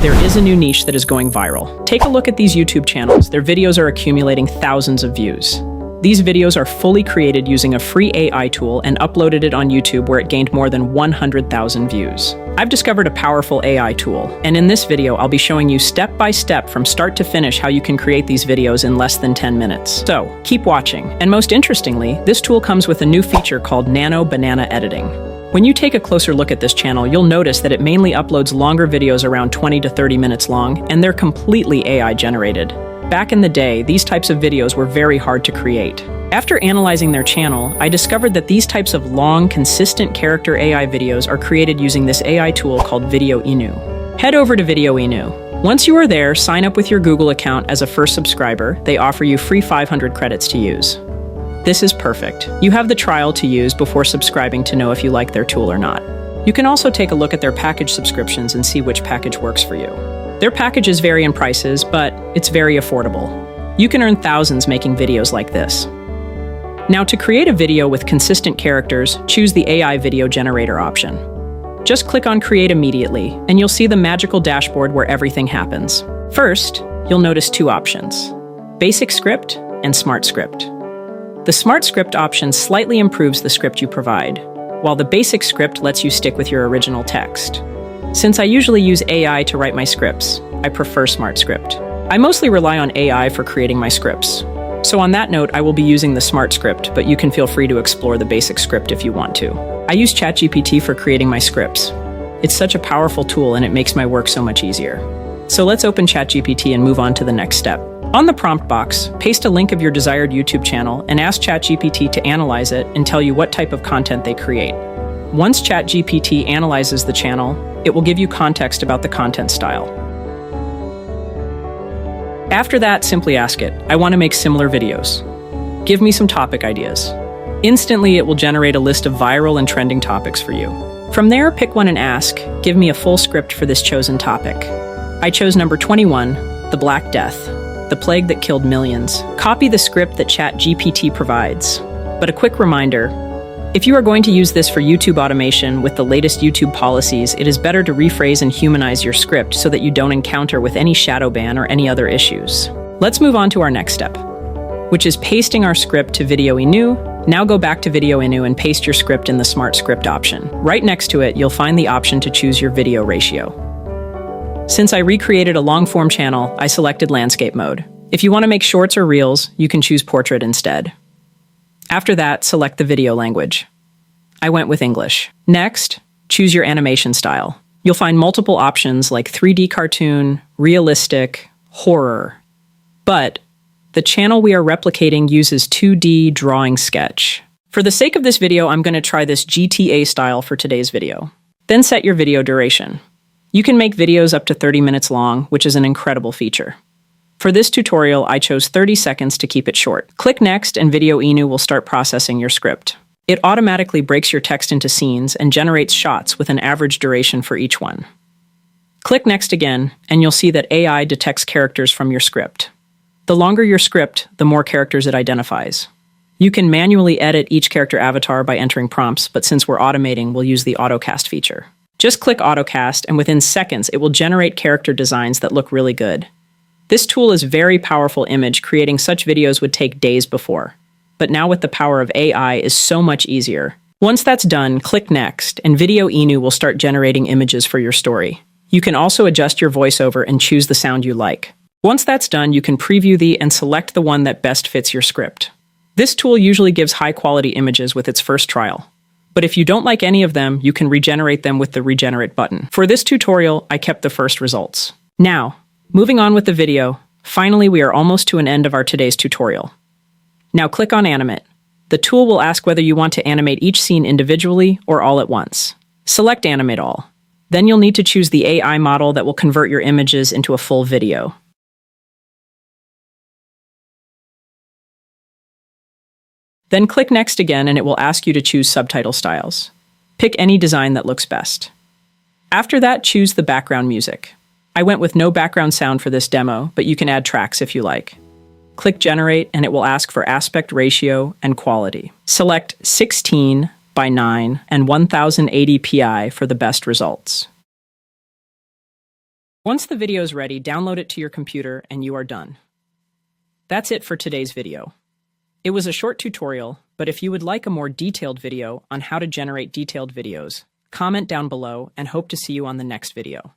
There is a new niche that is going viral. Take a look at these YouTube channels. Their videos are accumulating thousands of views. These videos are fully created using a free AI tool and uploaded it on YouTube, where it gained more than 100,000 views. I've discovered a powerful AI tool, and in this video I'll be showing you step by step from start to finish how you can create these videos in less than 10 minutes. So, keep watching. And most interestingly, this tool comes with a new feature called Nano banana editing. When you take a closer look at this channel, you'll notice that it mainly uploads longer videos around 20 to 30 minutes long, and they're completely AI generated. Back in the day, these types of videos were very hard to create. After analyzing their channel, I discovered that these types of long, consistent character AI videos are created using this AI tool called Video Inu. Head over to Video Inu. Once you are there, sign up with your Google account as a first subscriber. They offer you free 500 credits to use. This is perfect. You have the trial to use before subscribing to know if you like their tool or not. You can also take a look at their package subscriptions and see which package works for you. Their packages vary in prices, but it's very affordable. You can earn thousands making videos like this. Now, to create a video with consistent characters, choose the AI video generator option. Just click on Create immediately, and you'll see the magical dashboard where everything happens. First, you'll notice two options: Basic Script and Smart Script. The Smart Script option slightly improves the script you provide, while the Basic Script lets you stick with your original text. Since I usually use AI to write my scripts, I prefer Smart Script. I mostly rely on AI for creating my scripts. So on that note, I will be using the Smart Script, but you can feel free to explore the Basic Script if you want to. I use ChatGPT for creating my scripts. It's such a powerful tool, and it makes my work so much easier. So let's open ChatGPT and move on to the next step. On the prompt box, paste a link of your desired YouTube channel and ask ChatGPT to analyze it and tell you what type of content they create. Once ChatGPT analyzes the channel, it will give you context about the content style. After that, simply ask it, I want to make similar videos. Give me some topic ideas. Instantly, it will generate a list of viral and trending topics for you. From there, pick one and ask, give me a full script for this chosen topic. I chose number 21, the Black Death, the plague that killed millions. Copy the script that ChatGPT provides. But a quick reminder, if you are going to use this for YouTube automation with the latest YouTube policies, it is better to rephrase and humanize your script so that you don't encounter with any shadow ban or any other issues. Let's move on to our next step, which is pasting our script to Video Inu. Now go back to Video Inu and paste your script in the Smart Script option. Right next to it, you'll find the option to choose your video ratio. Since I recreated a long-form channel, I selected landscape mode. If you want to make shorts or reels, you can choose portrait instead. After that, select the video language. I went with English. Next, choose your animation style. You'll find multiple options like 3D cartoon, realistic, horror. But the channel we are replicating uses 2D drawing sketch. For the sake of this video, I'm going to try this GTA style for today's video. Then set your video duration. You can make videos up to 30 minutes long, which is an incredible feature. For this tutorial, I chose 30 seconds to keep it short. Click Next and Video Inu will start processing your script. It automatically breaks your text into scenes and generates shots with an average duration for each one. Click Next again, and you'll see that AI detects characters from your script. The longer your script, the more characters it identifies. You can manually edit each character avatar by entering prompts, but since we're automating, we'll use the AutoCast feature. Just click AutoCast, and within seconds, it will generate character designs that look really good. This tool is a very powerful image. Creating such videos would take days before. But now with the power of AI is so much easier. Once that's done, click Next, and Video Inu will start generating images for your story. You can also adjust your voiceover and choose the sound you like. Once that's done, you can preview and select the one that best fits your script. This tool usually gives high-quality images with its first trial. But if you don't like any of them, you can regenerate them with the Regenerate button. For this tutorial, I kept the first results. Now, moving on with the video, finally we are almost to an end of our today's tutorial. Now click on Animate. The tool will ask whether you want to animate each scene individually or all at once. Select Animate All. Then you'll need to choose the AI model that will convert your images into a full video. Then click Next again and it will ask you to choose subtitle styles. Pick any design that looks best. After that, choose the background music. I went with no background sound for this demo, but you can add tracks if you like. Click Generate and it will ask for aspect ratio and quality. Select 16:9 and 1080 pI for the best results. Once the video is ready, download it to your computer and you are done. That's it for today's video. It was a short tutorial, but if you would like a more detailed video on how to generate detailed videos, comment down below and hope to see you on the next video.